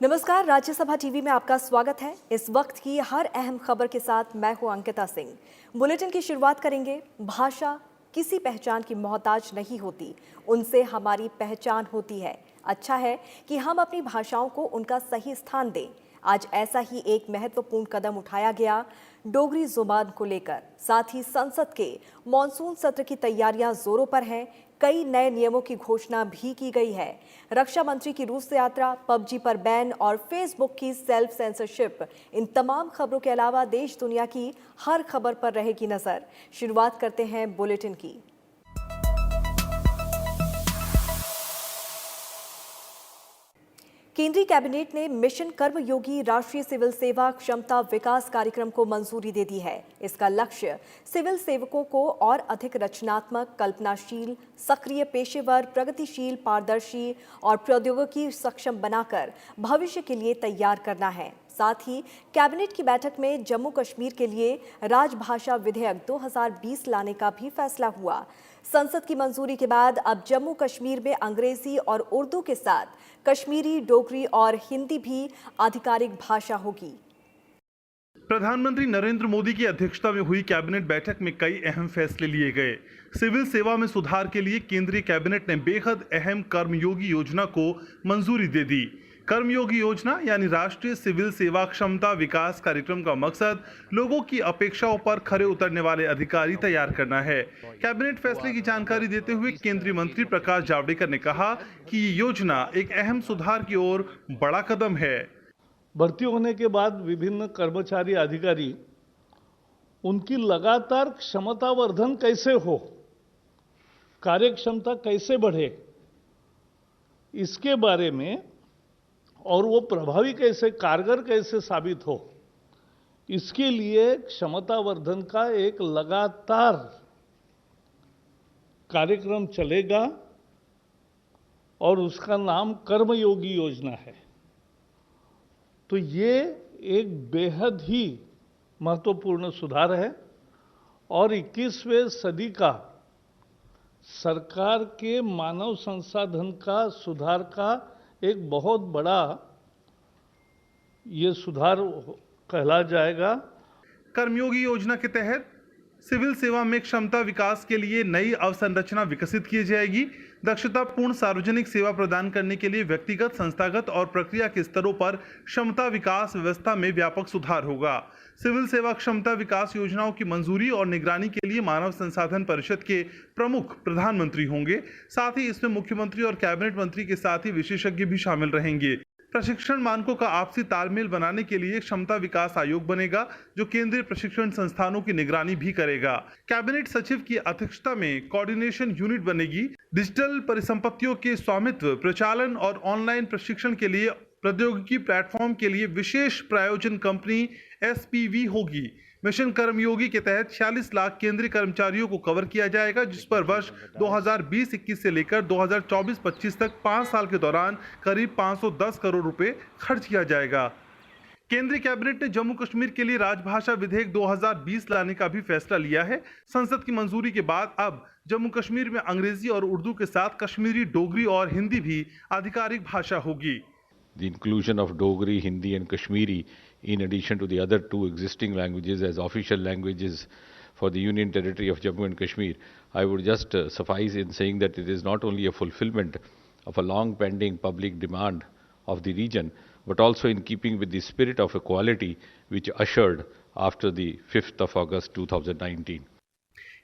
नमस्कार, राज्यसभा टीवी में आपका स्वागत है। इस वक्त की हर अहम खबर के साथ मैं हूं अंकिता सिंह। बुलेटिन की शुरुआत करेंगे। भाषा किसी पहचान की मोहताज नहीं होती, उनसे हमारी पहचान होती है। अच्छा है कि हम अपनी भाषाओं को उनका सही स्थान दें। आज ऐसा ही एक महत्वपूर्ण कदम उठाया गया डोगरी जुबान को लेकर। साथ ही संसद के मॉनसून सत्र की तैयारियां जोरों पर हैं। कई नए नियमों की घोषणा भी की गई है। रक्षा मंत्री की रूस यात्रा, पबजी पर बैन और फेसबुक की सेल्फ सेंसरशिप, इन तमाम खबरों के अलावा देश दुनिया की हर खबर पर रहेगी नजर। शुरुआत करते हैं बुलेटिन की। केंद्रीय कैबिनेट ने मिशन कर्मयोगी राष्ट्रीय सिविल सेवा क्षमता विकास कार्यक्रम को मंजूरी दे दी है। इसका लक्ष्य सिविल सेवकों को और अधिक रचनात्मक, कल्पनाशील, सक्रिय, पेशेवर, प्रगतिशील, पारदर्शी और प्रौद्योगिकी सक्षम बनाकर भविष्य के लिए तैयार करना है। साथ ही कैबिनेट की बैठक में जम्मू कश्मीर के लिए राजभाषा विधेयक 2020 लाने का भी फैसला हुआ। संसद की मंजूरी के बाद अब जम्मू कश्मीर में अंग्रेजी और उर्दू के साथ कश्मीरी, डोगरी और हिंदी भी आधिकारिक भाषा होगी। प्रधानमंत्री नरेंद्र मोदी की अध्यक्षता में हुई कैबिनेट बैठक में कई अहम फैसले लिए गए। सिविल सेवा में सुधार के लिए केंद्रीय कैबिनेट ने बेहद अहम कर्मयोगी योजना को मंजूरी दे दी। कर्मयोगी योजना यानी राष्ट्रीय सिविल सेवा क्षमता विकास कार्यक्रम का मकसद लोगों की अपेक्षाओं पर खरे उतरने वाले अधिकारी तैयार करना है। कैबिनेट फैसले की जानकारी देते हुए केंद्रीय मंत्री प्रकाश जावड़ेकर ने कहा कि ये योजना एक अहम सुधार की ओर बड़ा कदम है। भर्ती होने के बाद विभिन्न कर्मचारी अधिकारी उनकी लगातार क्षमतावर्धन कैसे हो, कार्यक्षमता कैसे बढ़े, इसके बारे में और वो प्रभावी कैसे, कारगर कैसे साबित हो, इसके लिए क्षमतावर्धन का एक लगातार कार्यक्रम चलेगा और उसका नाम कर्मयोगी योजना है। तो ये एक बेहद ही महत्वपूर्ण सुधार है और 21वें सदी का सरकार के मानव संसाधन का सुधार का एक बहुत बड़ा ये सुधार कहला जाएगा। कर्मयोगी योजना के तहत सिविल सेवा में क्षमता विकास के लिए नई अवसंरचना विकसित की जाएगी। दक्षतापूर्ण सार्वजनिक सेवा प्रदान करने के लिए व्यक्तिगत, संस्थागत और प्रक्रिया के स्तरों पर क्षमता विकास व्यवस्था में व्यापक सुधार होगा। सिविल सेवा क्षमता विकास योजनाओं की मंजूरी और निगरानी के लिए मानव संसाधन परिषद के प्रमुख प्रधानमंत्री होंगे। साथ ही इसमें मुख्यमंत्री और कैबिनेट मंत्री के साथ ही विशेषज्ञ भी शामिल रहेंगे। प्रशिक्षण मानकों का आपसी तालमेल बनाने के लिए क्षमता विकास आयोग बनेगा, जो केंद्रीय प्रशिक्षण संस्थानों की निगरानी भी करेगा। कैबिनेट सचिव की अध्यक्षता में कोऑर्डिनेशन यूनिट बनेगी। डिजिटल परिसंपत्तियों के स्वामित्व, प्रचालन और ऑनलाइन प्रशिक्षण के लिए प्रौद्योगिकी प्लेटफॉर्म के लिए विशेष प्रायोजन कंपनी SPV होगी। मिशन कर्मयोगी के तहत 46 लाख केंद्रीय कर्मचारियों को कवर किया जाएगा, जिस पर वर्ष 2020-21 से लेकर 2024-25 तक 5 साल के दौरान करीब 510 करोड़ रुपए खर्च किया जाएगा। केंद्रीय कैबिनेट ने जम्मू कश्मीर के लिए राजभाषा विधेयक 2020 लाने का भी फैसला लिया है। संसद की मंजूरी के बाद अब जम्मू कश्मीर में अंग्रेजी और उर्दू के साथ कश्मीरी, डोगरी और हिंदी भी आधिकारिक भाषा होगी। The inclusion of Dogri, Hindi and Kashmiri in addition to the other two existing languages as official languages for the Union Territory of Jammu and Kashmir, I would just suffice in saying that it is not only a fulfillment of a long pending public demand of the region, but also in keeping with the spirit of equality which ushered after the 5th of August 2019.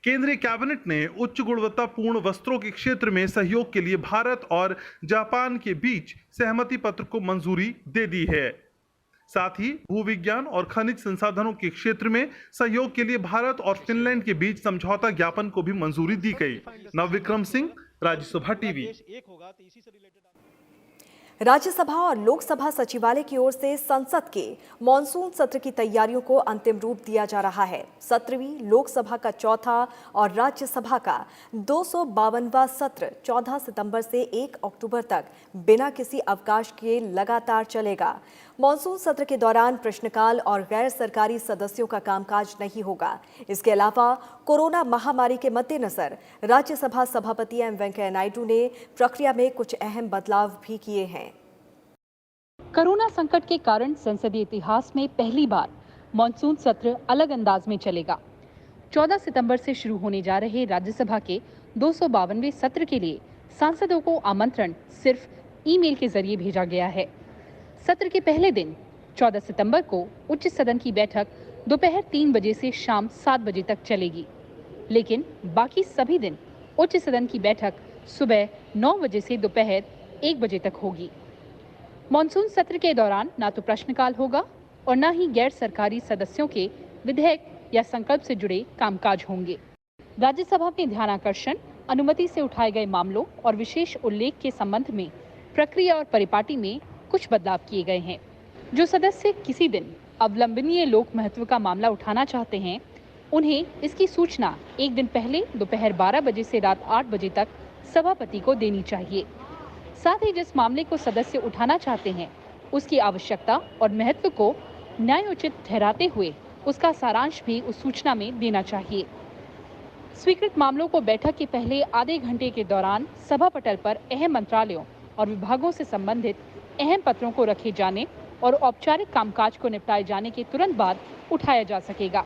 केंद्रीय cabinet ने उच्च गुणवत्तापूर्ण वस्त्रों के क्षेत्र में सहयोग के लिए भारत और जापान के बीच सहमति पत्र को मंजूरी दे दी है। साथ ही भूविज्ञान और खनिज संसाधनों के क्षेत्र में सहयोग के लिए भारत और फिनलैंड के बीच समझौता ज्ञापन को भी मंजूरी दी गई। नवविक्रम सिंह, राज्यसभा टीवी। राज्यसभा और लोकसभा सचिवालय की ओर से संसद के मॉनसून सत्र की तैयारियों को अंतिम रूप दिया जा रहा है। 17वीं लोकसभा का चौथा और राज्यसभा का 252वां सत्र 14 सितंबर से 1 अक्टूबर तक बिना किसी अवकाश के लगातार चलेगा। मॉनसून सत्र के दौरान प्रश्नकाल और गैर सरकारी सदस्यों का कामकाज नहीं होगा। इसके अलावा कोरोना महामारी के मद्देनजर राज्यसभा सभापति एम वेंकैया नायडू ने प्रक्रिया में कुछ अहम बदलाव भी किए हैं। कोरोना संकट के कारण संसदीय इतिहास में पहली बार मॉनसून सत्र अलग अंदाज में चलेगा। 14 सितंबर से शुरू होने जा रहे राज्यसभा के 252वें सत्र के लिए सांसदों को आमंत्रण सिर्फ ईमेल के जरिए भेजा गया है। सत्र के पहले दिन 14 सितंबर को उच्च सदन की बैठक दोपहर 3 बजे से शाम 7 बजे तक चलेगी, लेकिन बाकी सभी दिन उच्च सदन की बैठक सुबह 9 बजे से दोपहर 1 बजे तक होगी। मॉनसून सत्र के दौरान ना तो प्रश्नकाल होगा और ना ही गैर सरकारी सदस्यों के विधेयक या संकल्प से जुड़े कामकाज होंगे। राज्यसभा में ध्यानाकर्षण, अनुमति से उठाए गए मामलों और विशेष उल्लेख के संबंध में प्रक्रिया और परिपाटी में कुछ बदलाव किए गए हैं। जो सदस्य किसी दिन अवलंबनीय लोक महत्व का मामला उठाना चाहते हैं, उन्हें इसकी सूचना एक दिन पहले दोपहर 12 बजे से रात 8 बजे तक सभापति को देनी चाहिए। साथ ही जिस मामले को सदस्य उठाना चाहते हैं, उसकी आवश्यकता और महत्व को न्यायोचित ठहराते हुए उसका सारांश भी उस सूचना में देना चाहिए। स्वीकृत मामलों को बैठक के पहले आधे घंटे के दौरान सभा पटल पर अहम मंत्रालयों और विभागों से संबंधित अहम पत्रों को रखे जाने और औपचारिक कामकाज को निपटाए जाने के तुरंत बाद उठाया जा सकेगा।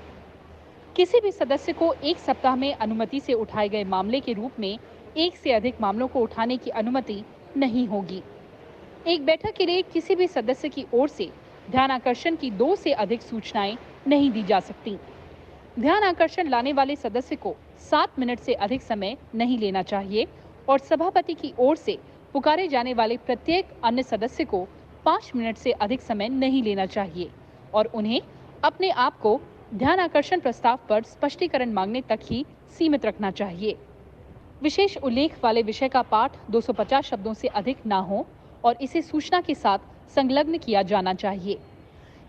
किसी भी सदस्य को एक सप्ताह में अनुमति से उठाए गए मामले के रूप में एक से अधिक मामलों को उठाने की अनुमति नहीं होगी। एक बैठक के लिए किसी भी सदस्य की ओर से ध्यानाकर्षण की 2 से अधिक सूचनाएं नहीं दी जा सकती। ध्यान आकर्षण लाने वाले सदस्य को 7 मिनट से अधिक समय नहीं लेना चाहिए और सभापति की ओर से पुकारे जाने वाले प्रत्येक अन्य सदस्य को 5 मिनट से अधिक समय नहीं लेना चाहिए और उन्हें अपने आप को ध्यान आकर्षण प्रस्ताव पर स्पष्टीकरण मांगने तक ही सीमित रखना चाहिए। विशेष उल्लेख वाले विषय का पाठ 250 शब्दों से अधिक ना हो और इसे सूचना के साथ संलग्न किया जाना चाहिए।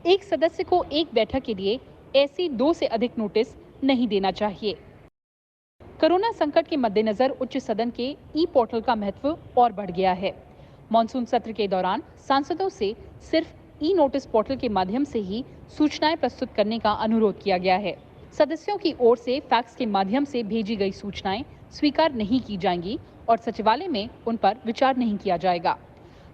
एक सदस्य को एक बैठक के लिए ऐसी 2 से अधिक नोटिस नहीं देना चाहिए। कोरोना संकट के मद्देनजर उच्च सदन के ई पोर्टल का महत्व और बढ़ गया है। मॉनसून सत्र के दौरान सांसदों से सिर्फ ई नोटिस पोर्टल के माध्यम से ही सूचनाएं प्रस्तुत करने का अनुरोध किया गया है। सदस्यों की ओर से फैक्स के माध्यम से भेजी गई सूचनाएं स्वीकार नहीं की जाएंगी और सचिवालय में उन पर विचार नहीं किया जाएगा।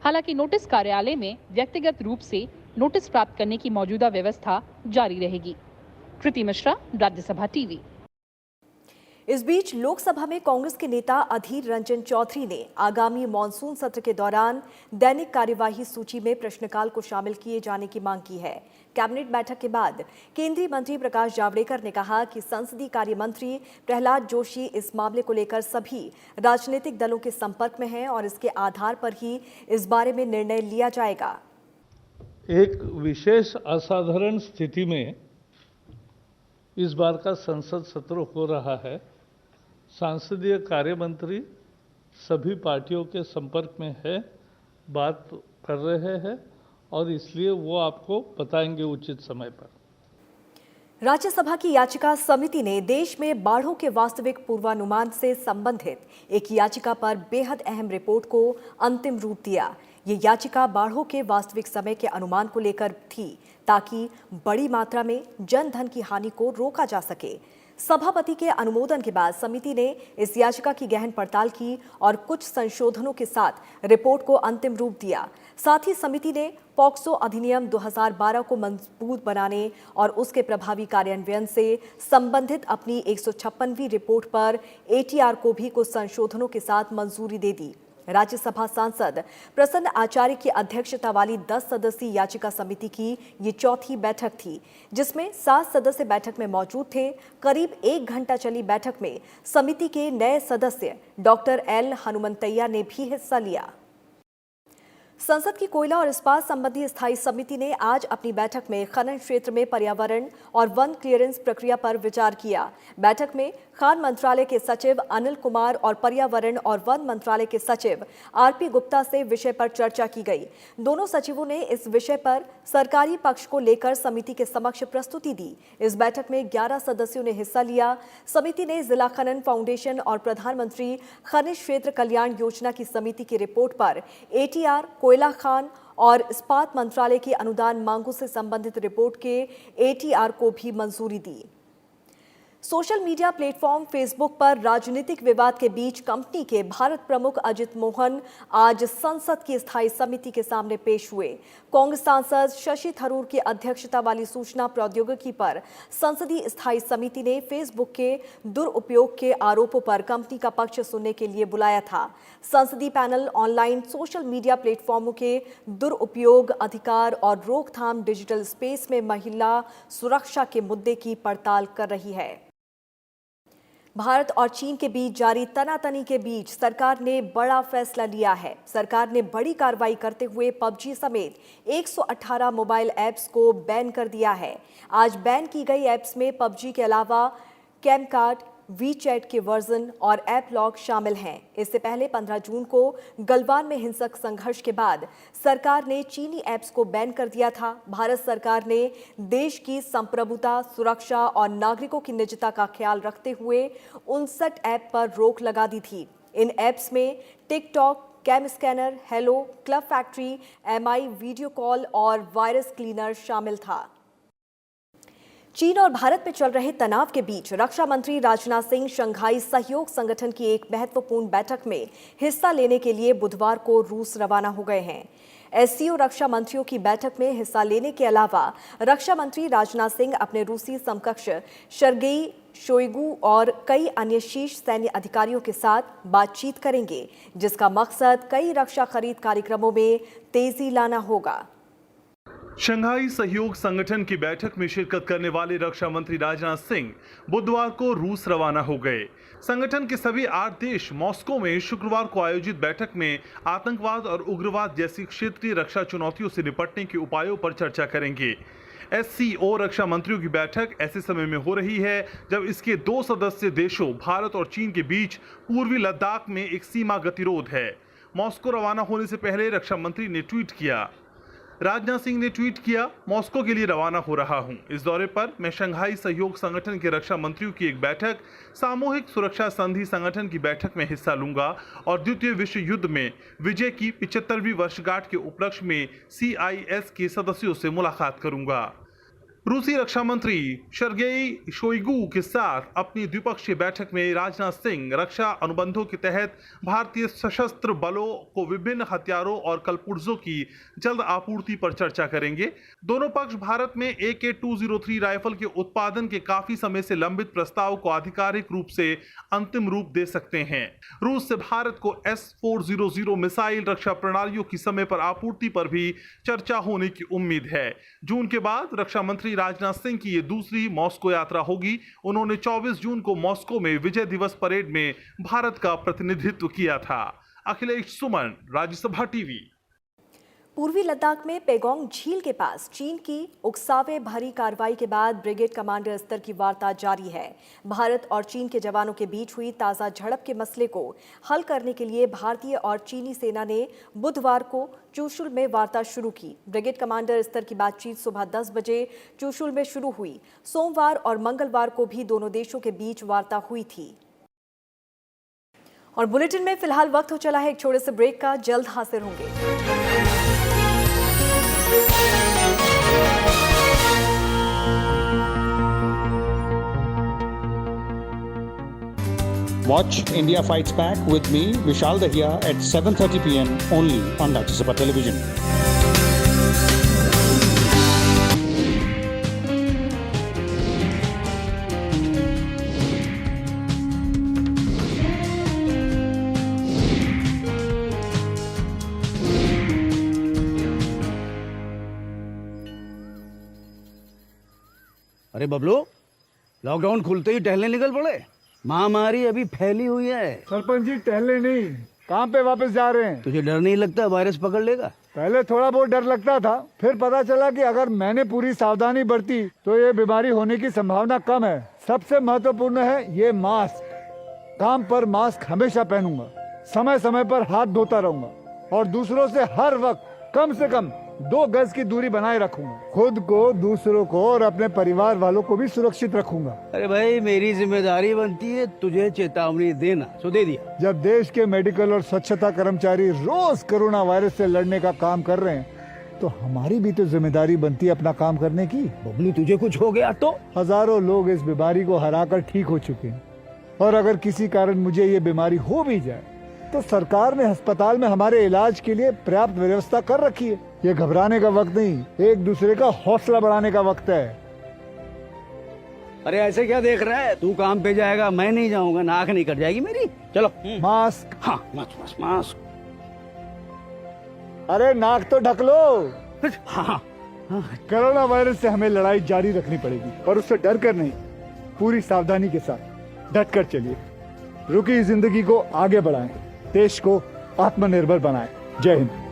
हालांकि नोटिस कार्यालय में व्यक्तिगत रूप से नोटिस प्राप्त करने की मौजूदा व्यवस्था जारी रहेगी। कृति मिश्रा, राज्यसभा टीवी। इस बीच लोकसभा में कांग्रेस के नेता अधीर रंजन चौधरी ने आगामी मॉनसून सत्र के दौरान दैनिक कार्यवाही सूची में प्रश्नकाल को शामिल किए जाने की मांग की है। कैबिनेट बैठक के बाद केंद्रीय मंत्री प्रकाश जावड़ेकर ने कहा कि संसदीय कार्य मंत्री प्रहलाद जोशी इस मामले को लेकर सभी राजनीतिक दलों के संपर्क में हैं और इसके आधार पर ही इस बारे में निर्णय लिया जाएगा। एक विशेष असाधारण स्थिति में इस बार का संसद सत्र हो रहा है। सांसदीय कार्य मंत्री सभी पार्टियों के संपर्क में है, बात कर रहे हैं और इसलिए वो आपको बताएंगे उचित समय पर। राज्यसभा की याचिका समिति ने देश में बाढ़ों के वास्तविक पूर्वानुमान से संबंधित एक याचिका पर बेहद अहम रिपोर्ट को अंतिम रूप दिया। ये याचिका बाढ़ों के वास्तविक समय के अनुमान को लेकर थी ताकि बड़ी मात्रा में जनधन की हानि को रोका जा सके। सभापति के अनुमोदन के बाद समिति ने इस याचिका की गहन पड़ताल की और कुछ संशोधनों के साथ रिपोर्ट को अंतिम रूप दिया। साथ ही समिति ने पॉक्सो अधिनियम 2012 को मजबूत बनाने और उसके प्रभावी कार्यान्वयन से संबंधित अपनी 156वीं रिपोर्ट पर एटीआर को भी कुछ संशोधनों के साथ मंजूरी दे दी। राज्यसभा सांसद प्रसन्न आचार्य की अध्यक्षता वाली 10 सदस्यीय याचिका समिति की ये चौथी बैठक थी, जिसमें 7 सदस्य बैठक में मौजूद थे। करीब 1 घंटा चली बैठक में समिति के नए सदस्य डॉक्टर एल हनुमंतैया ने भी हिस्सा लिया। संसद की कोयला और इस्पात संबंधी स्थायी समिति ने आज अपनी बैठक में खनन क्षेत्र में पर्यावरण और वन क्लियरेंस प्रक्रिया पर विचार किया। बैठक में खान मंत्रालय के सचिव अनिल कुमार और पर्यावरण और वन मंत्रालय के सचिव आरपी गुप्ता से विषय पर चर्चा की गई। दोनों सचिवों ने इस विषय पर सरकारी पक्ष को लेकर समिति के समक्ष प्रस्तुति दी। इस बैठक में 11 सदस्यों ने हिस्सा लिया। समिति ने जिला खनन फाउंडेशन और प्रधानमंत्री खनिज क्षेत्र कल्याण योजना की समिति की रिपोर्ट पर एटीआर, कोयला खान और इस्पात मंत्रालय की अनुदान मांगों से संबंधित रिपोर्ट के एटीआर को भी मंजूरी दी। सोशल मीडिया प्लेटफॉर्म फेसबुक पर राजनीतिक विवाद के बीच कंपनी के भारत प्रमुख अजित मोहन आज संसद की स्थायी समिति के सामने पेश हुए। कांग्रेस सांसद शशि थरूर की अध्यक्षता वाली सूचना प्रौद्योगिकी पर संसदीय स्थायी समिति ने फेसबुक के दुरुपयोग के आरोपों पर कंपनी का पक्ष सुनने के लिए बुलाया था। संसदीय पैनल ऑनलाइन सोशल मीडिया प्लेटफॉर्मों के दुरुपयोग, अधिकार और रोकथाम, डिजिटल स्पेस में महिला सुरक्षा के मुद्दे की पड़ताल कर रही है। भारत और चीन के बीच जारी तनातनी के बीच सरकार ने बड़ा फैसला लिया है। सरकार ने बड़ी कार्रवाई करते हुए पबजी समेत 118 मोबाइल ऐप्स को बैन कर दिया है। आज बैन की गई ऐप्स में पबजी के अलावा कैमकार्ड, वीचैट के वर्जन और ऐप लॉक शामिल हैं। इससे पहले 15 जून को गलवान में हिंसक संघर्ष के बाद सरकार ने चीनी ऐप्स को बैन कर दिया था। भारत सरकार ने देश की संप्रभुता, सुरक्षा और नागरिकों की निजता का ख्याल रखते हुए 59 ऐप पर रोक लगा दी थी। इन ऐप्स में TikTok, CamScanner, Helo, Club Factory, Mi video call और वायरस क्लीनर शामिल था। चीन और भारत में चल रहे तनाव के बीच रक्षा मंत्री राजनाथ सिंह शंघाई सहयोग संगठन की एक महत्वपूर्ण बैठक में हिस्सा लेने के लिए बुधवार को रूस रवाना हो गए हैं। एससीओ रक्षा मंत्रियों की बैठक में हिस्सा लेने के अलावा रक्षा मंत्री राजनाथ सिंह अपने रूसी समकक्ष शर्गेई शोइगु और कई अन्य शीर्ष सैन्य अधिकारियों के साथ बातचीत करेंगे, जिसका मकसद कई रक्षा खरीद कार्यक्रमों में तेजी लाना होगा। शंघाई सहयोग संगठन की बैठक में शिरकत करने वाले रक्षा मंत्री राजनाथ सिंह बुधवार को रूस रवाना हो गए। संगठन के सभी 8 देश मॉस्को में शुक्रवार को आयोजित बैठक में आतंकवाद और उग्रवाद जैसी क्षेत्रीय रक्षा चुनौतियों से निपटने के उपायों पर चर्चा करेंगे। एससीओ रक्षा मंत्रियों की बैठक ऐसे समय में हो रही है जब इसके 2 सदस्य देशों भारत और चीन के बीच पूर्वी लद्दाख में एक सीमा गतिरोध है। मॉस्को रवाना होने से पहले रक्षा मंत्री ने ट्वीट किया। राजनाथ सिंह ने ट्वीट किया, मॉस्को के लिए रवाना हो रहा हूं। इस दौरे पर मैं शंघाई सहयोग संगठन के रक्षा मंत्रियों की एक बैठक, सामूहिक सुरक्षा संधि संगठन की बैठक में हिस्सा लूंगा और द्वितीय विश्व युद्ध में विजय की 75वीं वर्षगांठ के उपलक्ष्य में CIS के सदस्यों से मुलाकात करूंगा। रूसी रक्षा मंत्री शर्गेई शोइगु के साथ अपनी द्विपक्षीय बैठक में राजनाथ सिंह रक्षा अनुबंधों के तहत भारतीय सशस्त्र बलों को विभिन्न हथियारों और कलपुर्जों की जल्द आपूर्ति पर चर्चा करेंगे। दोनों पक्ष भारत में AK-203 राइफल के उत्पादन के काफी समय से लंबित प्रस्ताव को आधिकारिक रूप से अंतिम रूप दे सकते हैं। रूस से भारत को S-400 मिसाइल रक्षा प्रणालियों की समय पर आपूर्ति पर भी चर्चा होने की उम्मीद है। जून के बाद रक्षा मंत्री राजनाथ सिंह की ये दूसरी मॉस्को यात्रा होगी। उन्होंने 24 जून को मॉस्को में विजय दिवस परेड में भारत का प्रतिनिधित्व किया था। अखिलेश सुमन, राज्यसभा टीवी। पूर्वी लद्दाख में पेगोंग झील के पास चीन की उकसावे भरी कार्रवाई के बाद ब्रिगेड कमांडर स्तर की वार्ता जारी है। भारत और चीन के जवानों के बीच हुई ताज़ा झड़प के मसले को हल करने के लिए भारतीय और चीनी सेना ने बुधवार को चुशुल में वार्ता शुरू की। ब्रिगेड कमांडर स्तर की बातचीत सुबह 10 बजे चुशुल में शुरू हुई। सोमवार और मंगलवार को भी दोनों देशों के बीच वार्ता हुई थी। और बुलेटिन में फिलहाल वक्त हो चला है एक छोटे से ब्रेक का, जल्द हाजिर होंगे। Watch India Fights Back with me, Vishal Dahiya, at 7:30 p.m. only on Rajya Sabha Television. अरे बबलू, लॉकडाउन खुलते ही टहलने निकल पड़े। महामारी अभी फैली हुई है। सरपंच जी टहलने नहीं, कहाँ पे वापस जा रहे हैं? तुझे डर नहीं लगता वायरस पकड़ लेगा? पहले थोड़ा बहुत डर लगता था, फिर पता चला कि अगर मैंने पूरी सावधानी बरती तो ये बीमारी होने की संभावना कम है। सबसे महत्वपूर्ण है ये मास्क। काम पर मास्क हमेशा पहनूंगा, समय समय पर हाथ धोता रहूंगा और दूसरों से हर वक्त कम से कम 2 गज की दूरी बनाए रखूंगा। खुद को, दूसरों को और अपने परिवार वालों को भी सुरक्षित रखूंगा। अरे भाई, मेरी जिम्मेदारी बनती है तुझे चेतावनी देना, सो दे दिया। जब देश के मेडिकल और स्वच्छता कर्मचारी रोज कोरोना वायरस से लड़ने का काम कर रहे हैं तो हमारी भी तो जिम्मेदारी बनती है अपना काम करने की। बबलू तुझे कुछ हो गया तो? हजारों लोग इस बीमारी को हराकर ठीक हो चुके हैं, और अगर किसी कारण मुझे ये बीमारी हो भी जाए तो सरकार ने अस्पताल में हमारे इलाज के लिए पर्याप्त व्यवस्था कर रखी है। ये घबराने का वक्त नहीं, एक दूसरे का हौसला बढ़ाने का वक्त है। अरे ऐसे क्या देख रहा है? तू काम पे जाएगा, मैं नहीं जाऊंगा, नाक नहीं कट जाएगी मेरी। चलो। मास्क। हाँ मास्क मास्क। अरे नाक तो ढक लो। हाँ। कोरोना वायरस से हमें लड़ाई जारी रखनी पड़ेगी, और उससे डर कर नहीं, पूरी सावधानी के साथ डट कर चलिए। रुकी जिंदगी को आगे बढ़ाएं, देश को आत्मनिर्भर बनाएं। जय हिंद।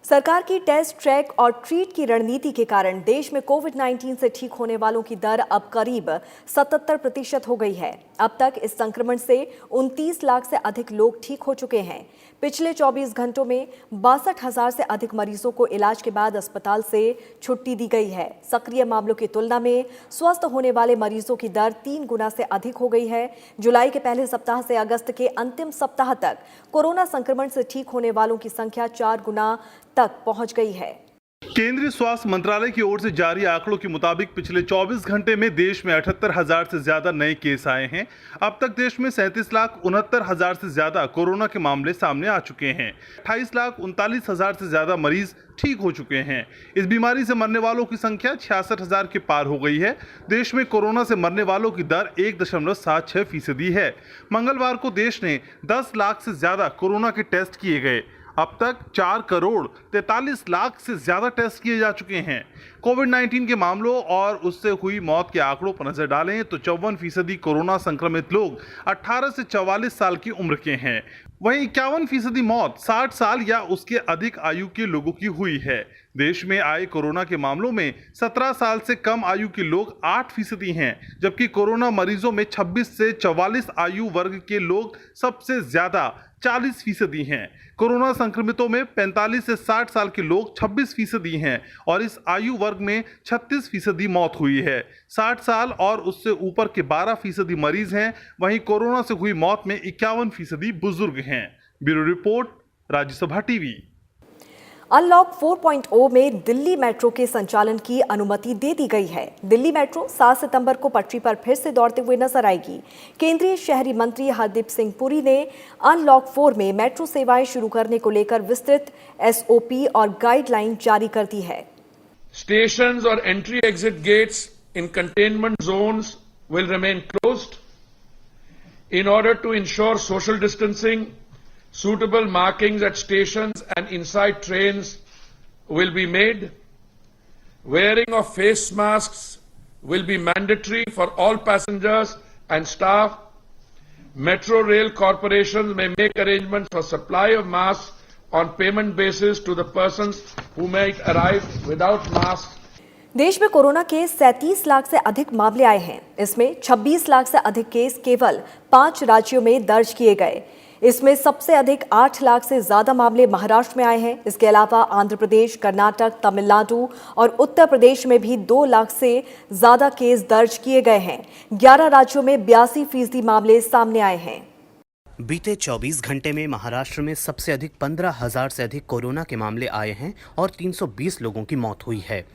सरकार की टेस्ट, ट्रैक और ट्रीट की रणनीति के कारण देश में कोविड-19 से ठीक होने वालों की दर अब करीब 77% हो गई है। अब तक इस संक्रमण से 29 लाख से अधिक लोग ठीक हो चुके हैं। पिछले 24 घंटों में 62,000 से अधिक मरीजों को इलाज के बाद अस्पताल से छुट्टी दी गई है। सक्रिय मामलों की तुलना में स्वस्थ होने वाले मरीजों की दर 3 गुना से अधिक हो गई है। जुलाई के पहले सप्ताह से अगस्त के अंतिम सप्ताह तक कोरोना संक्रमण से ठीक होने वालों की संख्या 4 गुना तक पहुंच गई है। केंद्रीय स्वास्थ्य मंत्रालय की ओर से जारी आंकड़ों के मुताबिक पिछले 24 घंटे में देश में 78,000 से ज्यादा नए केस आए हैं। अब तक देश में 37,69,000 से ज्यादा कोरोना के मामले सामने आ चुके हैं। 28,39,000 से ज्यादा मरीज ठीक हो चुके हैं। इस बीमारी से मरने वालों की संख्या 66,000 के पार हो गई है। देश में कोरोना से मरने वालों की दर 1.76% है। मंगलवार को देश ने 10 लाख से ज्यादा कोरोना के टेस्ट किए गए। अब तक 4 करोड़ 43 लाख से ज्यादा टेस्ट किए जा चुके हैं। कोविड-19 के मामलों और उससे हुई मौत के आंकड़ों पर नजर डालें तो 54% कोरोना संक्रमित लोग 18 से 44 साल की उम्र के हैं। वहीं 51% मौत 60 साल या उसके अधिक आयु के लोगों की हुई है। देश में आए कोरोना के मामलों में 17 साल से कम आयु के लोग 8% हैं, जबकि कोरोना मरीजों में 26 से 44 आयु वर्ग के लोग सबसे ज्यादा 40% हैं। कोरोना संक्रमितों में 45 से 60 साल के लोग 26% हैं और इस आयु वर्ग में 36% मौत हुई है। 60 साल और उससे ऊपर के 12% मरीज हैं। वहीं कोरोना से हुई मौत में 51% बुजुर्ग हैं। Bureau report, Rajya Sabha TV. Unlock 4.0 में दिल्ली मेट्रो के संचालन की अनुमति दे दी गई है। दिल्ली मेट्रो 7 सितंबर को पटरी पर फिर से दौड़ते हुए नजर आएगी। केंद्रीय शहरी मंत्री हरदीप सिंह पुरी ने अनलॉक 4 में मेट्रो सेवाएं शुरू करने को लेकर विस्तृत SOP और गाइडलाइन जारी कर दी है। Stations or entry exit gates in containment zones will remain closed in order to ensure social distancing. Suitable markings at stations and inside trains will be made. Wearing of face masks will be mandatory for all passengers and staff. Metro Rail corporations may make arrangements for supply of masks on payment basis to the persons who might arrive without masks. देश में corona के 37 लाख से अधिक मामले आए हैं। इसमें 26 लाख से अधिक केस केवल 5 राज्यों में दर्ज किए गए। इसमें सबसे अधिक 8 लाख से ज्यादा मामले महाराष्ट्र में आए हैं। इसके अलावा आंध्र प्रदेश, कर्नाटक, तमिलनाडु और उत्तर प्रदेश में भी 2 लाख से ज्यादा केस दर्ज किए गए हैं। 11 राज्यों में 82% मामले सामने आए हैं। बीते 24 घंटे में महाराष्ट्र में सबसे अधिक 15,000 से अधिक कोरोना के मामले आए हैं और 320 लोगों की मौत हुई है।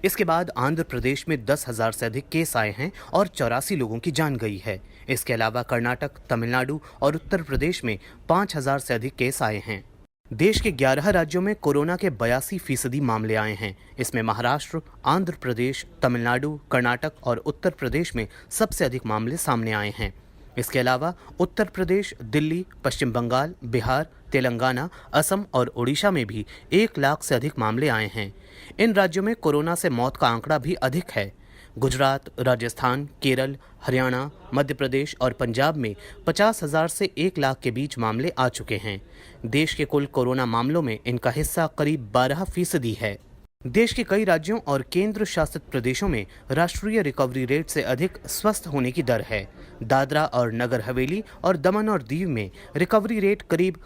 इसके बाद आंध्र प्रदेश में 10,000 से अधिक केस आए हैं और 84 लोगों की जान गई है। इसके अलावा कर्नाटक, तमिलनाडु और उत्तर प्रदेश में 5,000 से अधिक केस आए हैं। देश के 11 राज्यों में कोरोना के 82% मामले आए हैं। इसमें महाराष्ट्र, आंध्र प्रदेश, तमिलनाडु, कर्नाटक और उत्तर प्रदेश में सबसे अधिक मामले सामने आए हैं। इसके अलावा उत्तर प्रदेश, दिल्ली, पश्चिम बंगाल, बिहार, तेलंगाना, असम और ओडिशा में भी 1 लाख से अधिक मामले आए हैं। इन राज्यों में कोरोना से मौत का आंकड़ा भी अधिक है। गुजरात, राजस्थान, केरल, हरियाणा, मध्य प्रदेश और पंजाब में 50,000 से 1 लाख के बीच मामले आ चुके हैं। देश के कुल कोरोना मामलों में इनका हिस्सा करीब 12% है। देश के कई राज्यों और केंद्र शासित प्रदेशों में राष्ट्रीय रिकवरी रेट से अधिक स्वस्थ होने की दर है। दादरा और नगर हवेली और दमन और दीव में रिकवरी रेट करीब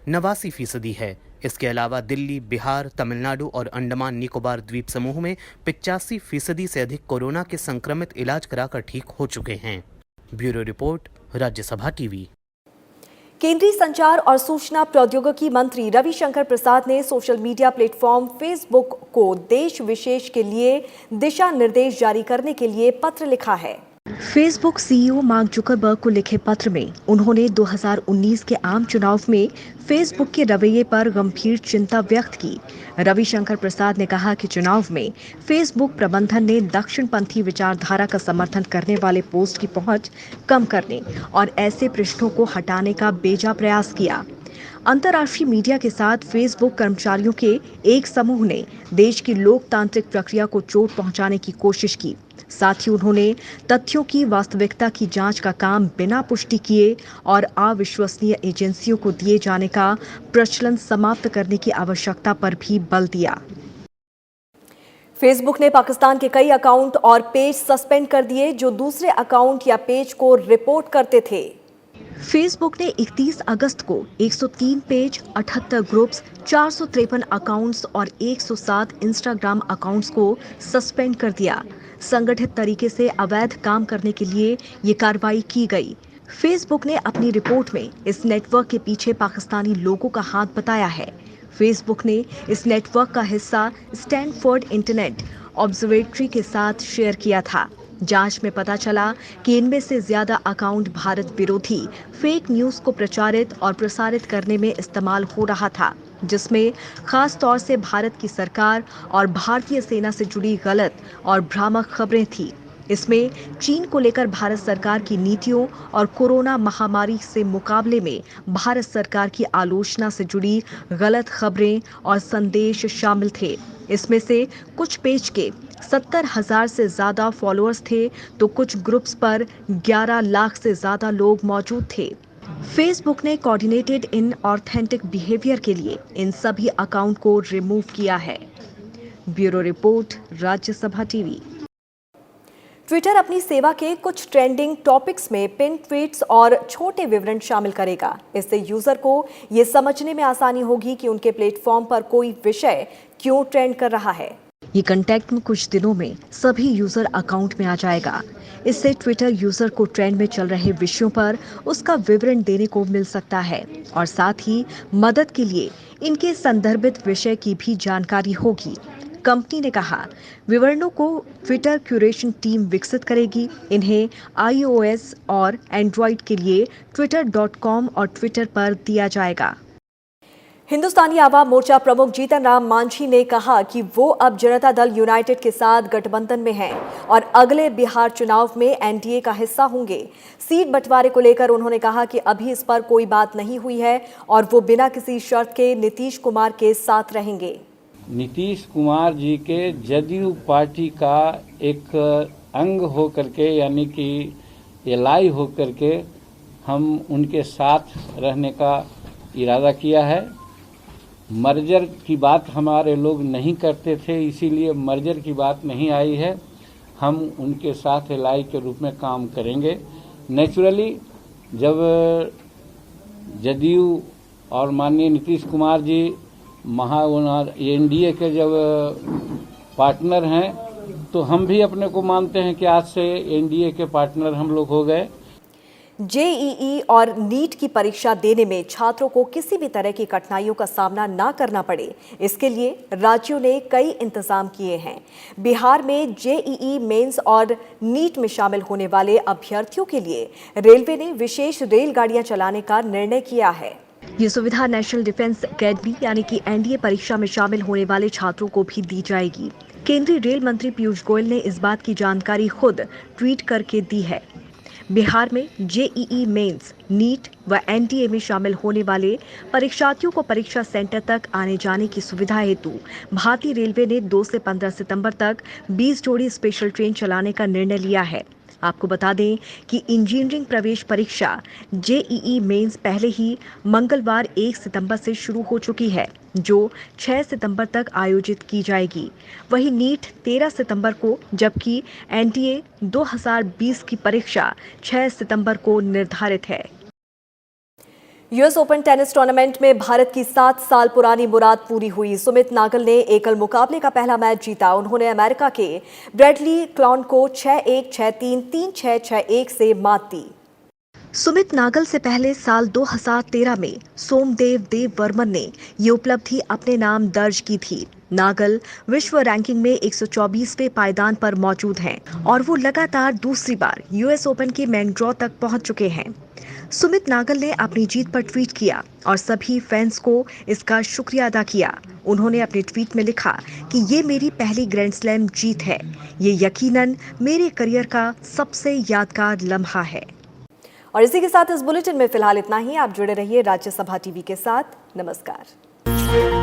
89% है, इसके अलावा दिल्ली, बिहार, तमिलनाडु और अंडमान निकोबार द्वीप समूह में 85% से अधिक कोरोना के संक्रमित इलाज कराकर ठीक हो चुके हैं। Bureau report, Rajya Sabha TV. केंद्रीय संचार और सूचना प्रौद्योगिकी मंत्री रविशंकर प्रसाद ने सोशल मीडिया प्लेटफॉर्म फेसबुक को देश विशेष के लिए दिशा निर्देश जारी करने के लिए पत्र लिखा है। फेसबुक सीईओ मार्क जुकरबर्ग को लिखे पत्र में उन्होंने 2019 के आम चुनाव में फेसबुक के रवैये पर गंभीर चिंता व्यक्त की। रविशंकर प्रसाद ने कहा कि चुनाव में फेसबुक प्रबंधन ने दक्षिणपंथी विचारधारा का समर्थन करने वाले पोस्ट की पहुंच कम करने और ऐसे पृष्ठों को हटाने का बेजा प्रयास किया। अंतर्राष्ट्रीय मीडिया के साथ फेसबुक कर्मचारियों के एक समूह ने देश की लोकतांत्रिक प्रक्रिया को चोट पहुंचाने की कोशिश की। साथ ही उन्होंने तथ्यों की वास्तविकता की जांच का काम बिना पुष्टि किए और अविश्वसनीय एजेंसियों को दिए जाने का प्रचलन समाप्त करने की आवश्यकता पर भी बल दिया। फेसबुक ने पाकिस्तान के कई अकाउंट और पेज सस्पेंड कर दिए जो दूसरे अकाउंट या पेज को रिपोर्ट करते थे। फेसबुक ने 31 अगस्त को 103 पेज, 78 ग्रुप्स, 453 अकाउंट्स और 107 इंस्टाग्राम अकाउंट्स को सस्पेंड कर दिया। संगठित तरीके से अवैध काम करने के लिए ये कार्रवाई की गई। फेसबुक ने अपनी रिपोर्ट में इस नेटवर्क के पीछे पाकिस्तानी लोगों का हाथ बताया है। फेसबुक ने इस नेटवर्क का हिस्सा स्टैनफोर्ड इंटरनेट ऑब्जर्वेटरी के साथ शेयर किया था। जांच में पता चला कि इनमें से ज्यादा अकाउंट भारत विरोधी फेक न्यूज को प्रचारित और प्रसारित करने में इस्तेमाल हो रहा था, जिसमें खास तौर से भारत की सरकार और भारतीय सेना से जुड़ी गलत और भ्रामक खबरें थी। इसमें चीन को लेकर भारत सरकार की नीतियों और कोरोना महामारी से मुकाबले में भारत सरकार की आलोचना से जुड़ी गलत खबरें और संदेश शामिल थे। इसमें से कुछ पेज के 70,000 से ज्यादा फॉलोअर्स थे तो कुछ ग्रुप्स पर 11 लाख से ज्यादा लोग मौजूद थे। फेसबुक ने कोऑर्डिनेटेड इन ऑथेंटिक बिहेवियर के लिए इन सभी अकाउंट को रिमूव किया है। Bureau report, Rajya Sabha TV. Twitter अपनी सेवा के कुछ ट्रेंडिंग टॉपिक्स में पिन ट्वीट्स और छोटे विवरण शामिल करेगा। इससे यूजर को ये समझने में आसानी होगी कि उनके प्लेटफॉर्म पर कोई विषय क्यों ट्रेंड कर रहा है। ये कंटेंट में कुछ दिनों में सभी यूजर अकाउंट में आ जाएगा। इससे ट्विटर यूजर को ट्रेंड में चल रहे विषयों पर उसका विवरण देने को मिल सकता है और साथ ही मदद के लिए इनके संदर्भित विषय की भी जानकारी होगी। कंपनी ने कहा, विवरणों को ट्विटर क्यूरेशन टीम विकसित करेगी। इन्हें iOS और एंड्रॉइड के लिए twitter.com और ट्विटर पर दिया जाएगा। हिंदुस्तानी आवाम मोर्चा प्रमुख जीतन राम मांझी ने कहा कि वो अब जनता दल यूनाइटेड के साथ गठबंधन में हैं और अगले बिहार चुनाव में एनडीए का हिस्सा होंगे। सीट बंटवारे को लेकर उन्होंने कहा कि अभी इस पर कोई बात नहीं हुई है और वो बिना किसी शर्त के नीतीश कुमार के साथ रहेंगे। नीतीश कुमार जी के जदयू पार्टी का एक अंग हो करके, यानी कि एलाई हो करके हम उनके साथ रहने का इरादा किया है। मर्जर की बात हमारे लोग नहीं करते थे, इसीलिए मर्जर की बात नहीं आई है। हम उनके साथ एलाई के रूप में काम करेंगे। नेचुरली जब जदयू और माननीय नीतीश कुमार जी एनडीए के जब पार्टनर हैं, तो हम भी अपने को मानते हैं कि आज से एनडीए के पार्टनर हम लोग हो गए। जेईई और नीट की परीक्षा देने में छात्रों को किसी भी तरह की कठिनाइयों का सामना न करना पड़े, इसके लिए राज्यों ने कई इंतजाम किए हैं। बिहार में जेईई मेंस और नीट में शामिल होने वाले अभ्यर्थियों के लिए रेलवे ने विशेष रेलगाड़ियां चलाने का निर्णय किया है। ये सुविधा नेशनल डिफेंस एकेडमी यानी कि एनडीए परीक्षा में शामिल होने वाले छात्रों को भी दी जाएगी। केंद्रीय रेल मंत्री पीयूष गोयल ने इस बात की जानकारी खुद ट्वीट करके दी है। बिहार में जेईई मेंस, नीट व एनडीए में शामिल होने वाले परीक्षार्थियों को परीक्षा सेंटर तक आने जाने की सुविधा हेतु भारतीय रेलवे ने 2 से 15 सितंबर तक 20 जोड़ी स्पेशल ट्रेन चलाने का निर्णय लिया है। आपको बता दें कि इंजीनियरिंग प्रवेश परीक्षा जेईई मेंस पहले ही मंगलवार 1 सितंबर से शुरू हो चुकी है, जो 6 सितंबर तक आयोजित की जाएगी। वहीं नीट 13 सितंबर को, जबकि एनडीए 2020 की परीक्षा 6 सितंबर को निर्धारित है। यूएस ओपन टेनिस टूर्नामेंट में भारत की 7 साल पुरानी मुराद पूरी हुई। सुमित नागल ने एकल मुकाबले का पहला मैच जीता। उन्होंने अमेरिका के ब्रैडली क्लॉन को 6-1, 6-3, 3-6, 6-1 से मात दी। सुमित नागल से पहले साल 2013 में सोमदेव देववर्मन ने ये उपलब्धि अपने नाम दर्ज की थी। नागल विश्व रैंकिंग में 124वें पायदान पर मौजूद हैं और वो लगातार दूसरी बार यूएस ओपन के मेन ड्रॉ तक पहुंच चुके हैं। सुमित नागल ने अपनी जीत पर ट्वीट किया और सभी फैंस को इसका शुक्रिया अदा किया। उन्होंने अपने ट्वीट में लिखा कि ये मेरी पहली ग्रैंड स्लैम जीत है। ये यकीनन मेरे करियर का सबसे यादगार लम्हा है। और इसी के साथ इस बुलेटिन में फिलहाल इतना ही। आप जुड़े रहिए राज्यसभा टीवी के साथ। नमस्कार।